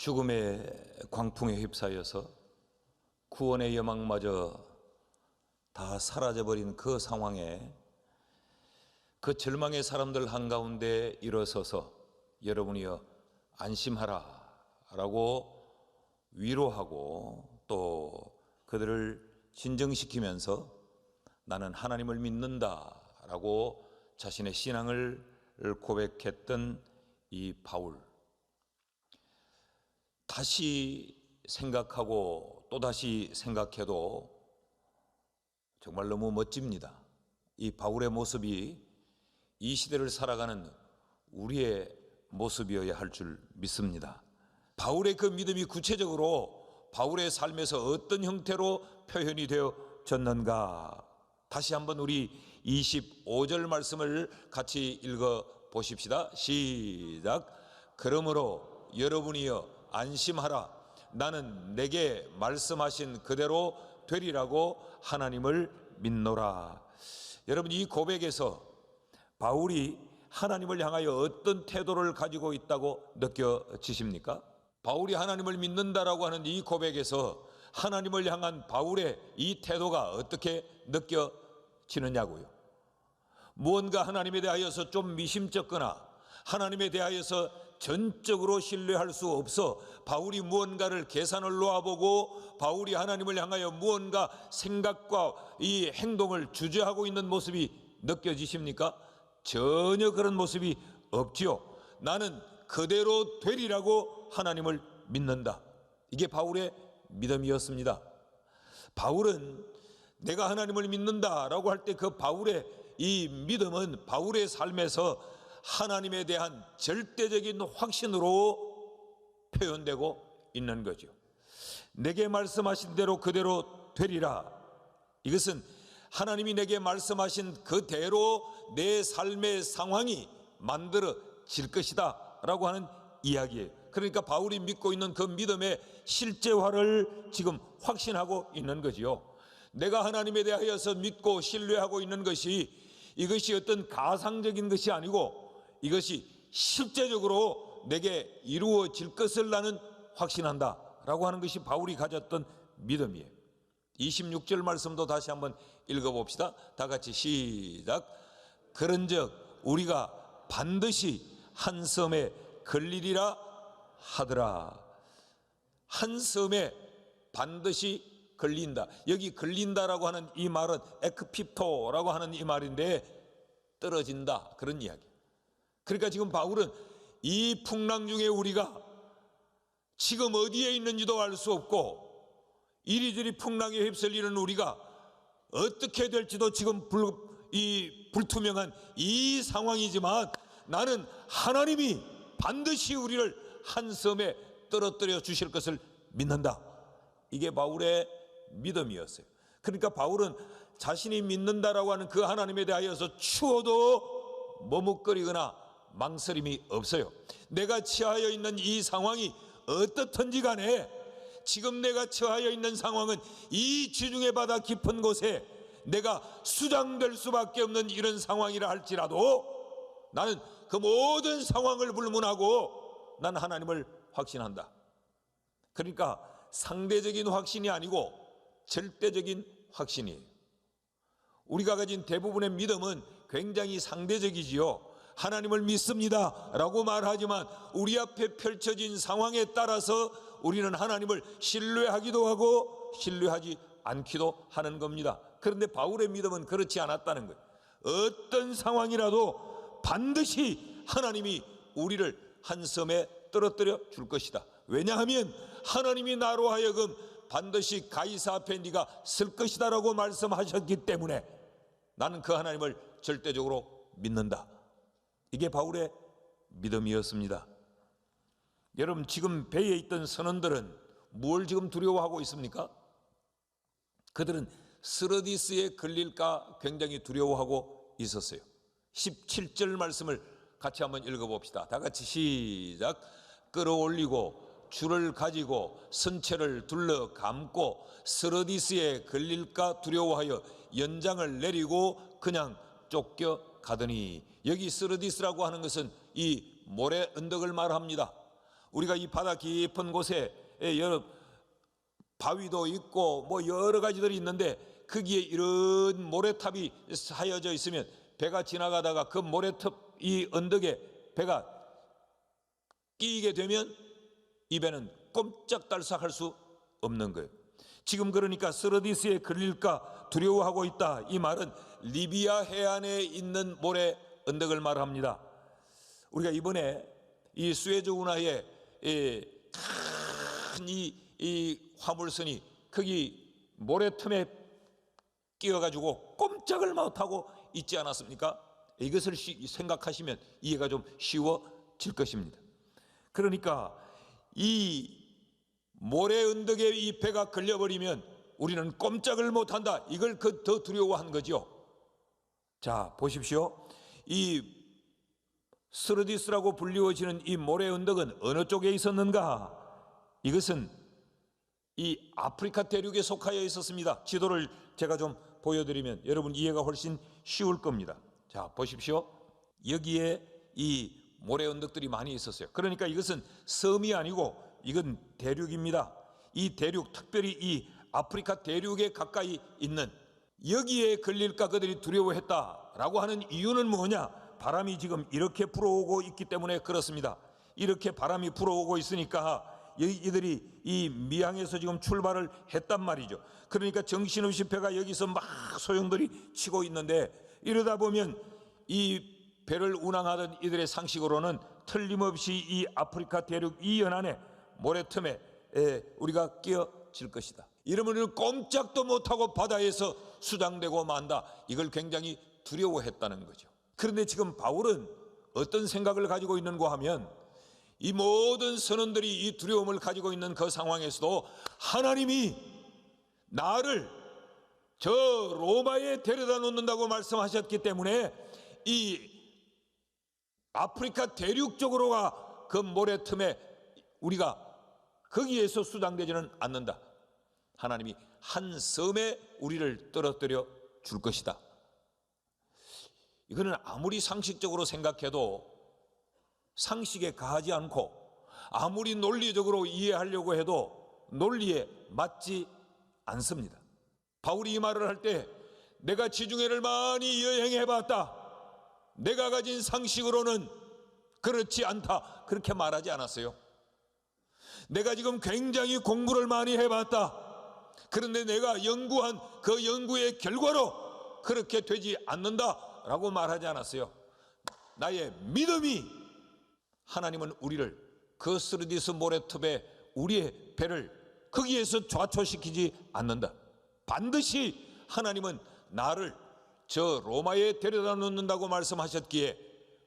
죽음의 광풍에 휩싸여서 구원의 여망마저 다 사라져버린 그 상황에 그 절망의 사람들 한가운데 일어서서 여러분이여 안심하라 라고 위로하고 또 그들을 진정시키면서 나는 하나님을 믿는다 라고 자신의 신앙을 고백했던 이 바울, 다시 생각하고 또다시 생각해도 정말 너무 멋집니다. 이 바울의 모습이 이 시대를 살아가는 우리의 모습이어야 할 줄 믿습니다. 바울의 그 믿음이 구체적으로 바울의 삶에서 어떤 형태로 표현이 되어졌는가? 다시 한번 우리 25절 말씀을 같이 읽어 보십시다. 시작. 그러므로 여러분이여 안심하라. 나는 내게 말씀하신 그대로 되리라고 하나님을 믿노라. 여러분, 이 고백에서 바울이 하나님을 향하여 어떤 태도를 가지고 있다고 느껴지십니까? 바울이 하나님을 믿는다라고 하는 이 고백에서 하나님을 향한 바울의 이 태도가 어떻게 느껴지느냐고요. 무언가 하나님에 대하여서 좀 미심쩍거나 하나님에 대하여서 전적으로 신뢰할 수 없어 바울이 무언가를 계산을 놓아보고 바울이 하나님을 향하여 무언가 생각과 이 행동을 주저하고 있는 모습이 느껴지십니까? 전혀 그런 모습이 없지요. 나는 그대로 되리라고 하나님을 믿는다. 이게 바울의 믿음이었습니다. 바울은 내가 하나님을 믿는다라고 할 때 그 바울의 이 믿음은 바울의 삶에서 하나님에 대한 절대적인 확신으로 표현되고 있는 거죠. 내게 말씀하신 대로 그대로 되리라. 이것은 하나님이 내게 말씀하신 그대로 내 삶의 상황이 만들어질 것이다 라고 하는 이야기예요. 그러니까 바울이 믿고 있는 그 믿음의 실제화를 지금 확신하고 있는 거지요. 내가 하나님에 대하여서 믿고 신뢰하고 있는 것이 이것이 어떤 가상적인 것이 아니고 이것이 실제적으로 내게 이루어질 것을 나는 확신한다 라고 하는 것이 바울이 가졌던 믿음이에요. 26절 말씀도 다시 한번 읽어봅시다. 다 같이 시작. 그런즉 우리가 반드시 한 섬에 걸리리라 하더라. 한 섬에 반드시 걸린다. 여기 걸린다라고 하는 이 말은 에크핍토라고 하는 이 말인데 떨어진다 그런 이야기. 그러니까 지금 바울은 이 풍랑 중에 우리가 지금 어디에 있는지도 알 수 없고 이리저리 풍랑에 휩쓸리는 우리가 어떻게 될지도 지금 불투명한 이 상황이지만 나는 하나님이 반드시 우리를 한 섬에 떨어뜨려 주실 것을 믿는다. 이게 바울의 믿음이었어요. 그러니까 바울은 자신이 믿는다라고 하는 그 하나님에 대하여서 추워도 머뭇거리거나 망설임이 없어요. 내가 처하여 있는 이 상황이 어떻든지 간에 지금 내가 처하여 있는 상황은 이 지중해 바다 깊은 곳에 내가 수장될 수밖에 없는 이런 상황이라 할지라도 나는 그 모든 상황을 불문하고 난 하나님을 확신한다. 그러니까 상대적인 확신이 아니고 절대적인 확신이에요. 우리가 가진 대부분의 믿음은 굉장히 상대적이지요. 하나님을 믿습니다 라고 말하지만 우리 앞에 펼쳐진 상황에 따라서 우리는 하나님을 신뢰하기도 하고 신뢰하지 않기도 하는 겁니다. 그런데 바울의 믿음은 그렇지 않았다는 거예요. 어떤 상황이라도 반드시 하나님이 우리를 한 섬에 떨어뜨려 줄 것이다. 왜냐하면 하나님이 나로 하여금 반드시 가이사 앞에 네가 설 것이다 라고 말씀하셨기 때문에 나는 그 하나님을 절대적으로 믿는다. 이게 바울의 믿음이었습니다. 여러분, 지금 배에 있던 선원들은 뭘 지금 두려워하고 있습니까? 그들은 스르디스에 걸릴까 굉장히 두려워하고 있었어요. 17절 말씀을 같이 한번 읽어봅시다. 다 같이 시작. 끌어올리고 줄을 가지고 선체를 둘러 감고 스르디스에 걸릴까 두려워하여 연장을 내리고 그냥 쫓겨가더니, 여기 스르디스라고 하는 것은 이 모래 언덕을 말합니다. 우리가 이 바다 깊은 곳에 여러 바위도 있고 뭐 여러 가지들이 있는데 거기에 이런 모래탑이 하여져 있으면 배가 지나가다가 그 모래탑 이 언덕에 배가 끼게 되면 이 배는 꼼짝달싹할 수 없는 거예요. 지금 그러니까 스르디스에 걸릴까 두려워하고 있다. 이 말은 리비아 해안에 있는 모래 언덕을 말합니다. 우리가 이번에 이 수에즈 운하에 큰 이 화물선이 거기 모래 틈에 끼어가지고 꼼짝을 못하고 있지 않았습니까? 이것을 생각하시면 이해가 좀 쉬워질 것입니다. 그러니까 이 모래 언덕에 이 배가 걸려버리면 우리는 꼼짝을 못한다. 이걸 더 두려워한 거죠. 자, 보십시오. 이 스르디스라고 불리워지는 이 모래 언덕은 어느 쪽에 있었는가? 이것은 이 아프리카 대륙에 속하여 있었습니다. 지도를 제가 좀 보여드리면 여러분 이해가 훨씬 쉬울 겁니다. 자, 보십시오. 여기에 이 모래 언덕들이 많이 있었어요. 그러니까 이것은 섬이 아니고 이건 대륙입니다. 이 대륙, 특별히 이 아프리카 대륙에 가까이 있는 여기에 걸릴까 그들이 두려워했다라고 하는 이유는 뭐냐? 바람이 지금 이렇게 불어오고 있기 때문에 그렇습니다. 이렇게 바람이 불어오고 있으니까 이들이 이 미항에서 지금 출발을 했단 말이죠. 그러니까 정신없이 배가 여기서 막 소용돌이 치고 있는데 이러다 보면 이 배를 운항하던 이들의 상식으로는 틀림없이 이 아프리카 대륙 이 연안에 모래틈에 우리가 끼어질 것이다. 이러면 꼼짝도 못하고 바다에서 수장되고 만다. 이걸 굉장히 두려워했다는 거죠. 그런데 지금 바울은 어떤 생각을 가지고 있는가 하면 이 모든 선원들이 이 두려움을 가지고 있는 그 상황에서도 하나님이 나를 저 로마에 데려다 놓는다고 말씀하셨기 때문에 이 아프리카 대륙 쪽으로가 그 모래틈에 우리가 거기에서 수장되지는 않는다. 하나님이 한 섬에 우리를 떨어뜨려 줄 것이다. 이거는 아무리 상식적으로 생각해도 상식에 가하지 않고 아무리 논리적으로 이해하려고 해도 논리에 맞지 않습니다. 바울이 이 말을 할 때 내가 지중해를 많이 여행해봤다. 내가 가진 상식으로는 그렇지 않다. 그렇게 말하지 않았어요. 내가 지금 굉장히 공부를 많이 해봤다. 그런데 내가 연구한 그 연구의 결과로 그렇게 되지 않는다라고 말하지 않았어요. 나의 믿음이 하나님은 우리를 그 스르디스 모래톱에 우리의 배를 거기에서 좌초시키지 않는다. 반드시 하나님은 나를 저 로마에 데려다 놓는다고 말씀하셨기에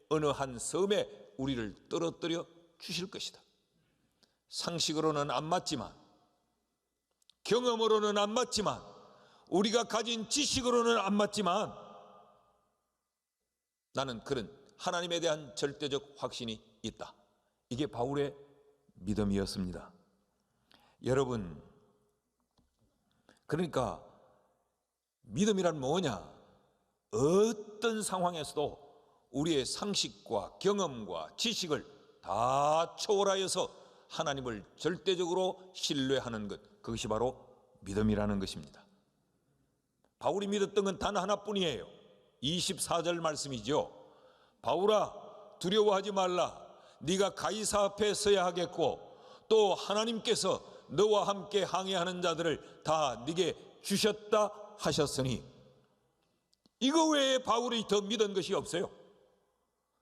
어느 한 섬에 우리를 떨어뜨려 주실 것이다. 상식으로는 안 맞지만, 경험으로는 안 맞지만, 우리가 가진 지식으로는 안 맞지만 나는 그런 하나님에 대한 절대적 확신이 있다. 이게 바울의 믿음이었습니다. 여러분, 그러니까 믿음이란 뭐냐? 어떤 상황에서도 우리의 상식과 경험과 지식을 다 초월하여서 하나님을 절대적으로 신뢰하는 것, 그것이 바로 믿음이라는 것입니다. 바울이 믿었던 건 단 하나뿐이에요. 24절 말씀이죠. 바울아, 두려워하지 말라. 네가 가이사 앞에 서야 하겠고 또 하나님께서 너와 함께 항해하는 자들을 다 네게 주셨다 하셨으니, 이거 외에 바울이 더 믿은 것이 없어요.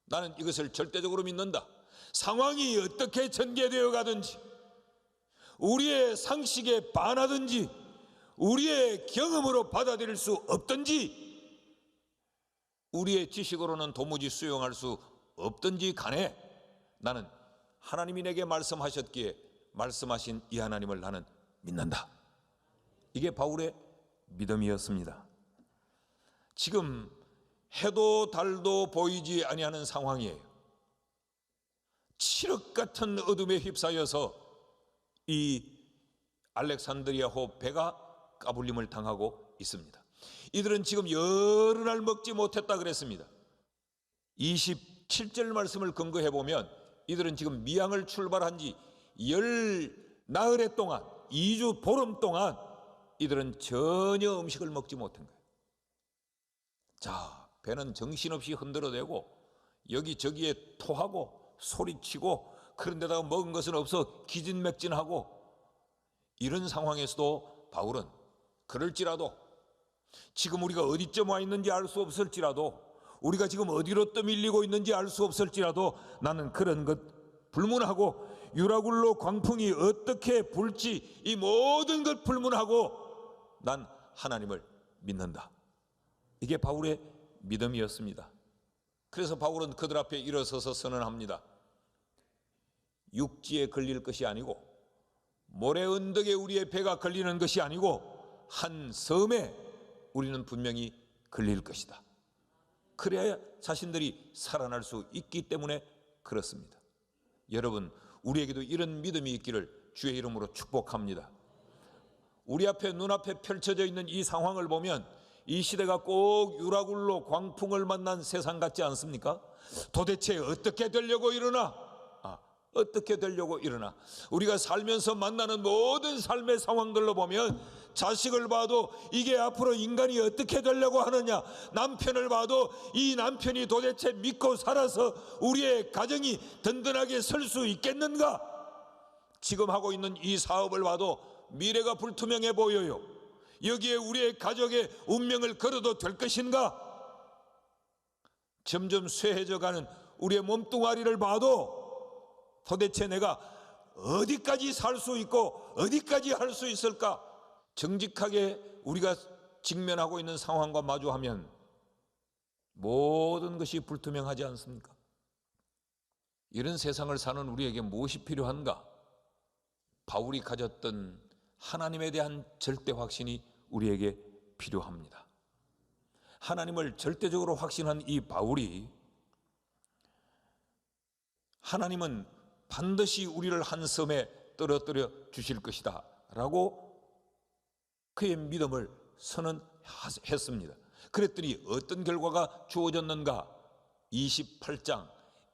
나는 이것을 절대적으로 믿는다. 상황이 어떻게 전개되어 가든지, 우리의 상식에 반하든지, 우리의 경험으로 받아들일 수 없든지, 우리의 지식으로는 도무지 수용할 수 없든지 간에 나는 하나님이 내게 말씀하셨기에 말씀하신 이 하나님을 나는 믿는다. 이게 바울의 믿음이었습니다. 지금 해도 달도 보이지 아니하는 상황이에요. 칠흑 같은 어둠에 휩싸여서 이 알렉산드리아호 배가 까불림을 당하고 있습니다. 이들은 지금 여러 날 먹지 못했다 그랬습니다. 27절 말씀을 근거해 보면 이들은 지금 미양을 출발한 지 10나흘 동안, 2주 보름 동안 이들은 전혀 음식을 먹지 못한 거예요. 자, 배는 정신없이 흔들어대고 여기저기에 토하고 소리치고, 그런데다가 먹은 것은 없어 기진맥진하고, 이런 상황에서도 바울은 그럴지라도, 지금 우리가 어디쯤 와 있는지 알 수 없을지라도, 우리가 지금 어디로 떠밀리고 있는지 알 수 없을지라도, 나는 그런 것 불문하고 유라굴로 광풍이 어떻게 불지 이 모든 것 불문하고 난 하나님을 믿는다. 이게 바울의 믿음이었습니다. 그래서 바울은 그들 앞에 일어서서 선언합니다. 육지에 걸릴 것이 아니고 모래 언덕에 우리의 배가 걸리는 것이 아니고 한 섬에 우리는 분명히 걸릴 것이다. 그래야 자신들이 살아날 수 있기 때문에 그렇습니다. 여러분, 우리에게도 이런 믿음이 있기를 주의 이름으로 축복합니다. 우리 앞에 눈앞에 펼쳐져 있는 이 상황을 보면 이 시대가 꼭 유라굴로 광풍을 만난 세상 같지 않습니까? 도대체 어떻게 되려고 이러나? 어떻게 되려고 이러나? 우리가 살면서 만나는 모든 삶의 상황들로 보면 자식을 봐도 이게 앞으로 인간이 어떻게 되려고 하느냐, 남편을 봐도 이 남편이 도대체 믿고 살아서 우리의 가정이 든든하게 설 수 있겠는가? 지금 하고 있는 이 사업을 봐도 미래가 불투명해 보여요. 여기에 우리의 가족의 운명을 걸어도 될 것인가? 점점 쇠해져가는 우리의 몸뚱아리를 봐도 도대체 내가 어디까지 살 수 있고 어디까지 할 수 있을까? 정직하게 우리가 직면하고 있는 상황과 마주하면 모든 것이 불투명하지 않습니까? 이런 세상을 사는 우리에게 무엇이 필요한가? 바울이 가졌던 하나님에 대한 절대 확신이 우리에게 필요합니다. 하나님을 절대적으로 확신한 이 바울이, 하나님은 반드시 우리를 한 섬에 떨어뜨려 주실 것이다 라고 그의 믿음을 선언했습니다. 그랬더니 어떤 결과가 주어졌는가? 28장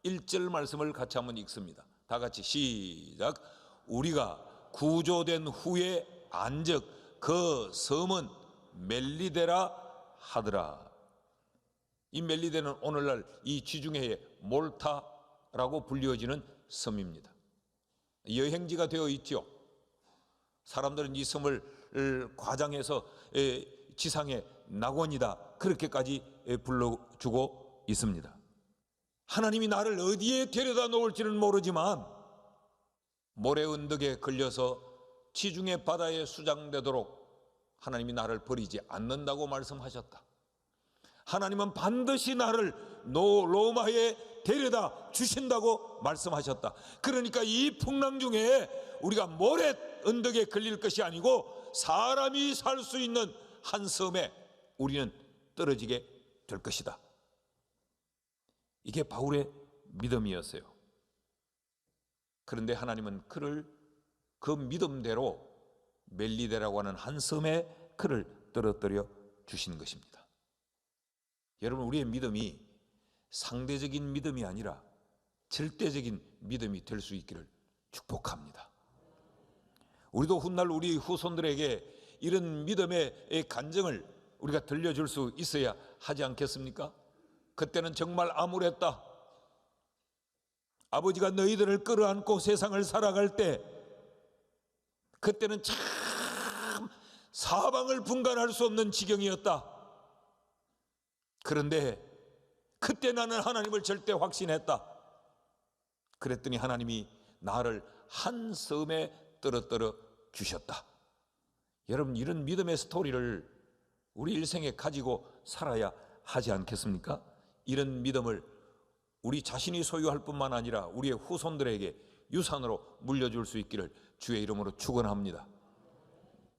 1절 말씀을 같이 한번 읽습니다. 다 같이 시작. 우리가 구조된 후에 안적 그 섬은 멜리데라 하더라. 이 멜리데는 오늘날 이 지중해의 몰타라고 불리워지는 섬입니다. 여행지가 되어 있죠. 사람들은 이 섬을 과장해서 지상의 낙원이다 그렇게까지 불러주고 있습니다. 하나님이 나를 어디에 데려다 놓을지는 모르지만 모래 언덕에 걸려서 지중해 바다에 수장되도록 하나님이 나를 버리지 않는다고 말씀하셨다. 하나님은 반드시 나를 로마에 데려다 주신다고 말씀하셨다. 그러니까 이 풍랑 중에 우리가 모래 언덕에 걸릴 것이 아니고 사람이 살 수 있는 한 섬에 우리는 떨어지게 될 것이다. 이게 바울의 믿음이었어요. 그런데 하나님은 그를 그 믿음대로 멜리데라고 하는 한 섬에 그를 떨어뜨려 주신 것입니다. 여러분, 우리의 믿음이 상대적인 믿음이 아니라 절대적인 믿음이 될 수 있기를 축복합니다. 우리도 훗날 우리 후손들에게 이런 믿음의 간증을 우리가 들려줄 수 있어야 하지 않겠습니까? 그때는 정말 암울했다. 아버지가 너희들을 끌어안고 세상을 살아갈 때 그때는 참 사방을 분간할 수 없는 지경이었다. 그런데 그때 나는 하나님을 절대 확신했다. 그랬더니 하나님이 나를 한 섬에 떨어뜨려 주셨다. 여러분, 이런 믿음의 스토리를 우리 일생에 가지고 살아야 하지 않겠습니까? 이런 믿음을 우리 자신이 소유할 뿐만 아니라 우리의 후손들에게 유산으로 물려줄 수 있기를 주의 이름으로 축원합니다.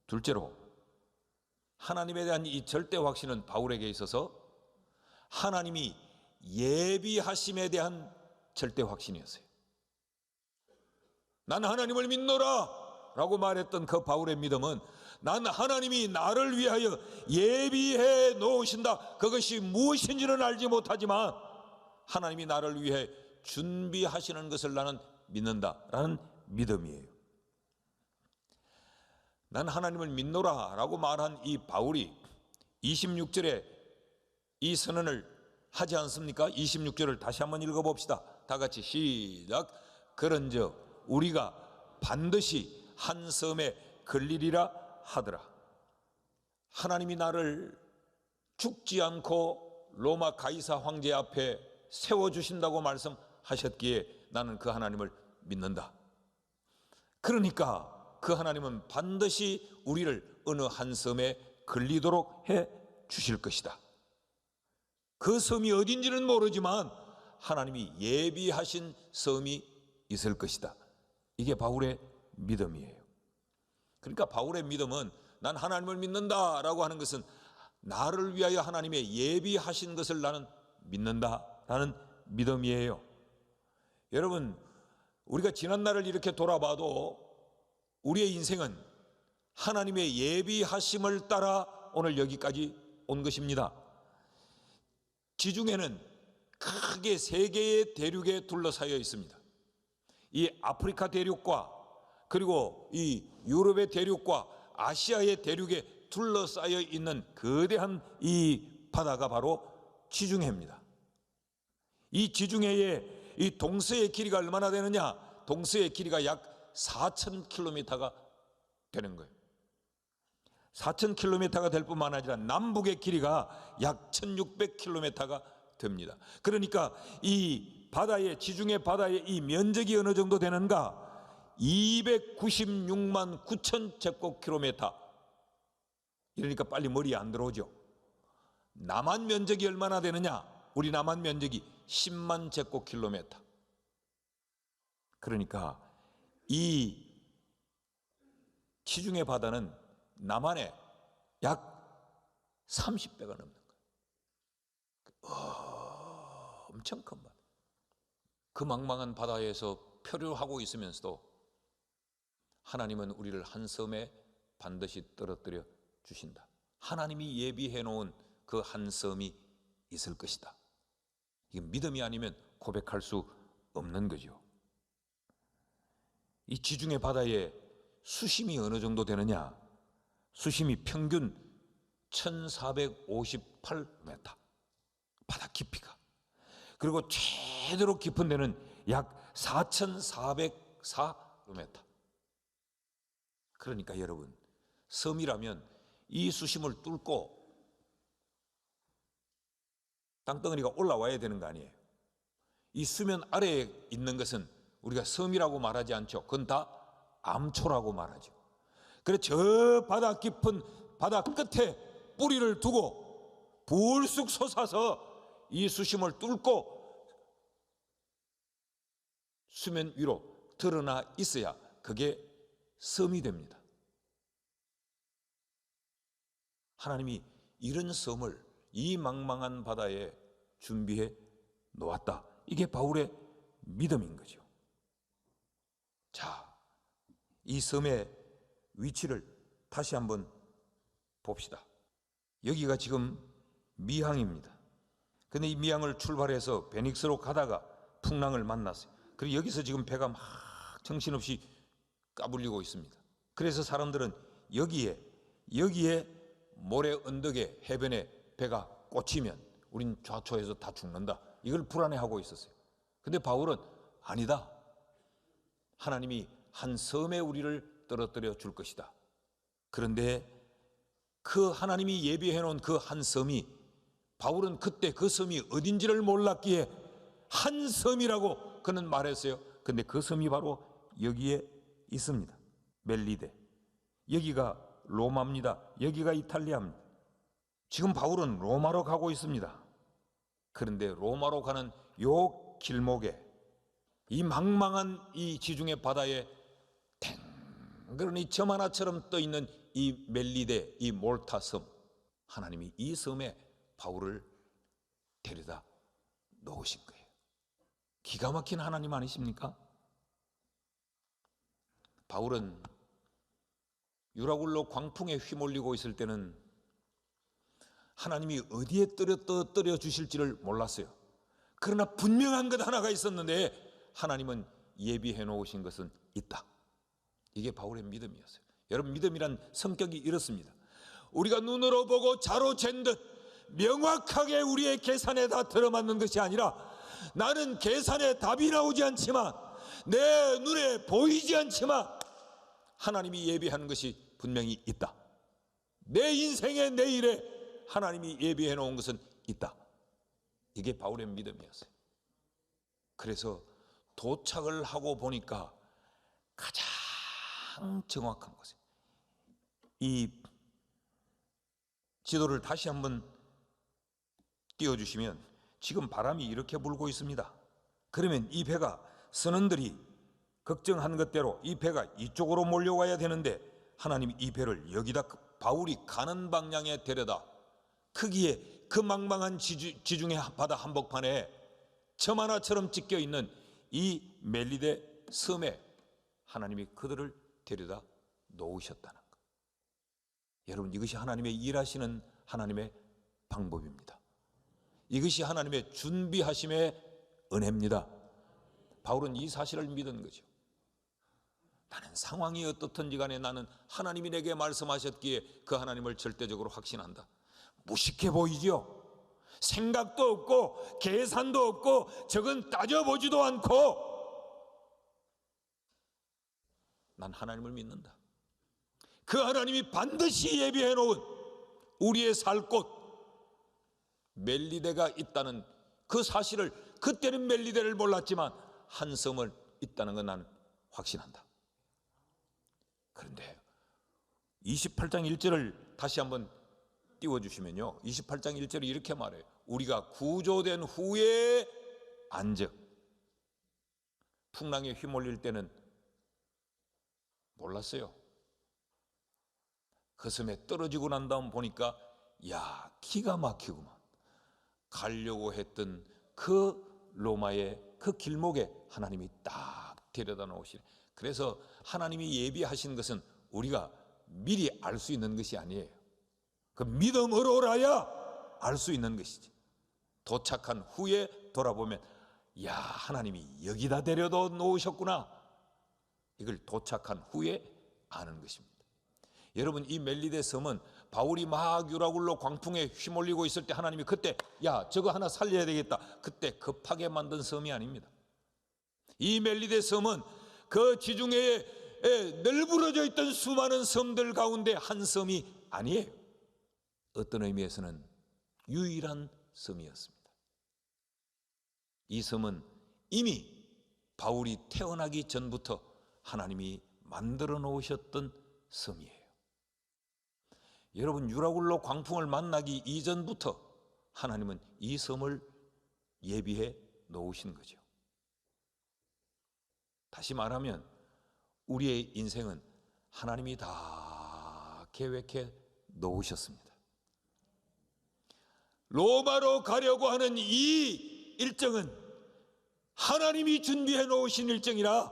둘째로, 하나님에 대한 이 절대 확신은 바울에게 있어서 하나님이 예비하심에 대한 절대 확신이었어요. 난 하나님을 믿노라 라고 말했던 그 바울의 믿음은 난 하나님이 나를 위하여 예비해 놓으신다, 그것이 무엇인지는 알지 못하지만 하나님이 나를 위해 준비하시는 것을 나는 믿는다라는 믿음이에요. 난 하나님을 믿노라 라고 말한 이 바울이 26절에 이 선언을 하지 않습니까? 26절을 다시 한번 읽어봅시다. 다 같이 시작. 그런즉 우리가 반드시 한 섬에 걸리리라 하더라. 하나님이 나를 죽지 않고 로마 가이사 황제 앞에 세워주신다고 말씀하셨기에 나는 그 하나님을 믿는다. 그러니까 그 하나님은 반드시 우리를 어느 한 섬에 걸리도록 해 주실 것이다. 그 섬이 어딘지는 모르지만 하나님이 예비하신 섬이 있을 것이다. 이게 바울의 믿음이에요. 그러니까 바울의 믿음은 난 하나님을 믿는다라고 하는 것은 나를 위하여 하나님의 예비하신 것을 나는 믿는다라는 믿음이에요. 여러분, 우리가 지난 날을 이렇게 돌아봐도 우리의 인생은 하나님의 예비하심을 따라 오늘 여기까지 온 것입니다. 지중해는 크게 세 개의 대륙에 둘러싸여 있습니다. 이 아프리카 대륙과 그리고 이 유럽의 대륙과 아시아의 대륙에 둘러싸여 있는 거대한 이 바다가 바로 지중해입니다. 이 지중해의 이 동서의 길이가 얼마나 되느냐? 동서의 길이가 약 4,000km가 되는 거예요. 4,000km가 될 뿐만 아니라 남북의 길이가 약 1,600km가 됩니다. 그러니까 이 바다의 지중해 바다의 이 면적이 어느 정도 되는가? 296만 9천 제곱킬로미터. 이러니까 빨리 머리에 안 들어오죠. 남한 면적이 얼마나 되느냐? 우리 남한 면적이 10만 제곱킬로미터. 그러니까 이 지중해 바다는 남한의 약 30배가 넘는 거예요. 엄청 큰 바다. 그 망망한 바다에서 표류하고 있으면서도 하나님은 우리를 한 섬에 반드시 떨어뜨려 주신다. 하나님이 예비해 놓은 그 한 섬이 있을 것이다. 이게 믿음이 아니면 고백할 수 없는 거죠. 이 지중해 바다의 수심이 어느 정도 되느냐? 수심이 평균 1458m, 바다 깊이가. 그리고 최대로 깊은 데는 약 4404km. 그러니까 여러분, 섬이라면 이 수심을 뚫고 땅덩어리가 올라와야 되는 거 아니에요. 이 수면 아래에 있는 것은 우리가 섬이라고 말하지 않죠. 그건 다 암초라고 말하죠. 그래서 저 바다 깊은 바다 끝에 뿌리를 두고 불쑥 솟아서 이 수심을 뚫고 수면 위로 드러나 있어야 그게 섬이 됩니다. 하나님이 이런 섬을 이 망망한 바다에 준비해 놓았다. 이게 바울의 믿음인 거죠. 자, 이 섬의 위치를 다시 한번 봅시다. 여기가 지금 미항입니다. 근데 이 미항을 출발해서 베닉스로 가다가 풍랑을 만났어요. 그리고 여기서 지금 배가 막 정신없이 까불리고 있습니다. 그래서 사람들은 여기에 모래 언덕에 해변에 배가 꽂히면 우린 좌초해서 다 죽는다. 이걸 불안해하고 있었어요. 근데 바울은 아니다. 하나님이 한 섬에 우리를 떨어뜨려 줄 것이다. 그런데 그 하나님이 예비해 놓은 그 한 섬이, 바울은 그때 그 섬이 어딘지를 몰랐기에 한 섬이라고 그는 말했어요. 근데 그 섬이 바로 여기에 있습니다. 멜리데. 여기가 로마입니다. 여기가 이탈리아입니다. 지금 바울은 로마로 가고 있습니다. 그런데 로마로 가는 요 길목에 이 망망한 이 지중해 바다에 탱그러니 점 하나처럼 떠 있는 이 멜리데, 이 몰타 섬, 하나님이 이 섬에 바울을 데려다 놓으신 거예요. 기가 막힌 하나님 아니십니까? 바울은 유라굴로 광풍에 휘몰리고 있을 때는 하나님이 어디에 떨어 주실지를 몰랐어요. 그러나 분명한 것 하나가 있었는데 하나님은 예비해 놓으신 것은 있다. 이게 바울의 믿음이었어요. 여러분, 믿음이란 성격이 이렇습니다. 우리가 눈으로 보고 자로 잰 듯 명확하게 우리의 계산에 다 들어맞는 것이 아니라, 나는 계산에 답이 나오지 않지만, 내 눈에 보이지 않지만 하나님이 예비한 것이 분명히 있다. 내 인생의 내일에 하나님이 예비해 놓은 것은 있다. 이게 바울의 믿음이었어요. 그래서 도착을 하고 보니까 가장 정확한 것이에요. 이 지도를 다시 한번 띄워주시면, 지금 바람이 이렇게 불고 있습니다. 그러면 이 배가, 선원들이 걱정한 것대로 이 배가 이쪽으로 몰려와야 되는데, 하나님이 이 배를 여기다 바울이 가는 방향에 데려다 크기에 그 망망한 지중해 바다 한복판에 점 하나처럼 찍혀 있는 이 멜리데 섬에 하나님이 그들을 데려다 놓으셨다는 것. 여러분, 이것이 하나님의 일하시는 하나님의 방법입니다. 이것이 하나님의 준비하심의 은혜입니다. 바울은 이 사실을 믿은 거죠. 나는 상황이 어떻든지 간에 나는 하나님이 내게 말씀하셨기에 그 하나님을 절대적으로 확신한다. 무식해 보이죠? 생각도 없고 계산도 없고 적은 따져보지도 않고, 난 하나님을 믿는다. 그 하나님이 반드시 예비해 놓은 우리의 살 곳 멜리데가 있다는 그 사실을, 그때는 멜리데를 몰랐지만 한 섬을 있다는 건 나는 확신한다. 그런데 28장 1절을 다시 한번 띄워주시면요, 28장 1절이 이렇게 말해요. 우리가 구조된 후에 안적. 풍랑에 휘몰릴 때는 몰랐어요. 그 섬에 떨어지고 난 다음 보니까, 야, 기가 막히구만. 가려고 했던 그 로마의 그 길목에 하나님이 딱 데려다 놓으시네. 그래서 하나님이 예비하신 것은 우리가 미리 알 수 있는 것이 아니에요. 그 믿음으로라야 알 수 있는 것이지. 도착한 후에 돌아보면, 야, 하나님이 여기다 데려다 놓으셨구나. 이걸 도착한 후에 아는 것입니다. 여러분, 이 멜리데 섬은 바울이 막 유라굴로 광풍에 휘몰리고 있을 때 하나님이 그때, 야, 저거 하나 살려야 되겠다, 그때 급하게 만든 섬이 아닙니다. 이 멜리데 섬은 그 지중해에 널브러져 있던 수많은 섬들 가운데 한 섬이 아니에요. 어떤 의미에서는 유일한 섬이었습니다. 이 섬은 이미 바울이 태어나기 전부터 하나님이 만들어 놓으셨던 섬이에요. 여러분, 유라굴로 광풍을 만나기 이전부터 하나님은 이 섬을 예비해 놓으신 거죠. 다시 말하면 우리의 인생은 하나님이 다 계획해 놓으셨습니다. 로마로 가려고 하는 이 일정은 하나님이 준비해 놓으신 일정이라,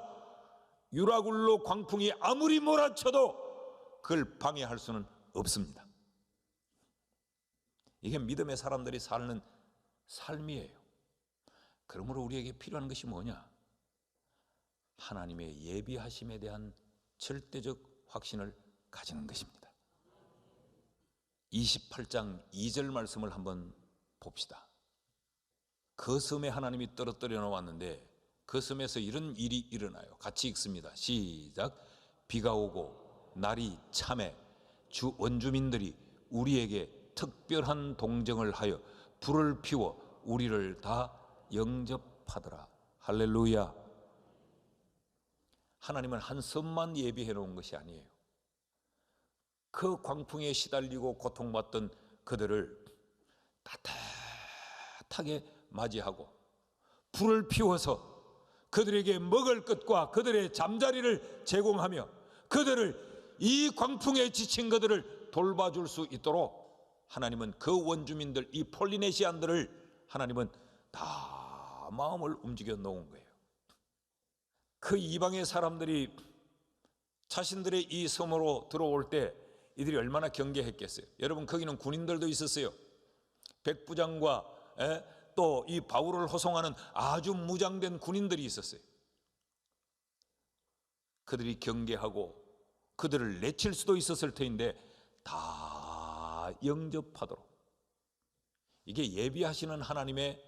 유라굴로 광풍이 아무리 몰아쳐도 그걸 방해할 수는 없습니다. 이게 믿음의 사람들이 사는 삶이에요. 그러므로 우리에게 필요한 것이 뭐냐? 하나님의 예비하심에 대한 절대적 확신을 가지는 것입니다. 28장 2절 말씀을 한번 봅시다. 그 섬에 하나님이 떨어뜨려 놓았는데 그 섬에서 이런 일이 일어나요. 같이 읽습니다. 시작. 비가 오고 날이 참해 주 원주민들이 우리에게 특별한 동정을 하여 불을 피워 우리를 다 영접하더라. 할렐루야. 하나님은 한 섬만 예비해 놓은 것이 아니에요. 그 광풍에 시달리고 고통받던 그들을 따뜻하게 맞이하고 불을 피워서 그들에게 먹을 것과 그들의 잠자리를 제공하며 그들을, 이 광풍에 지친 그들을 돌봐줄 수 있도록 하나님은 그 원주민들, 이 폴리네시안들을 하나님은 다 마음을 움직여 놓은 거예요. 그 이방의 사람들이 자신들의 이 섬으로 들어올 때 이들이 얼마나 경계했겠어요. 여러분, 거기는 군인들도 있었어요. 백부장과 또 또 이 바울을 호송하는 아주 무장된 군인들이 있었어요. 그들이 경계하고 그들을 내칠 수도 있었을 터인데 다 영접하도록, 이게 예비하시는 하나님의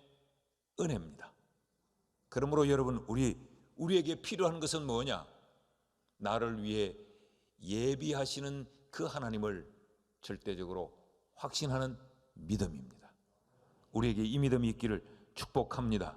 은혜입니다. 그러므로 여러분, 우리에게 필요한 것은 뭐냐? 나를 위해 예비하시는 그 하나님을 절대적으로 확신하는 믿음입니다. 우리에게 이 믿음이 있기를 축복합니다.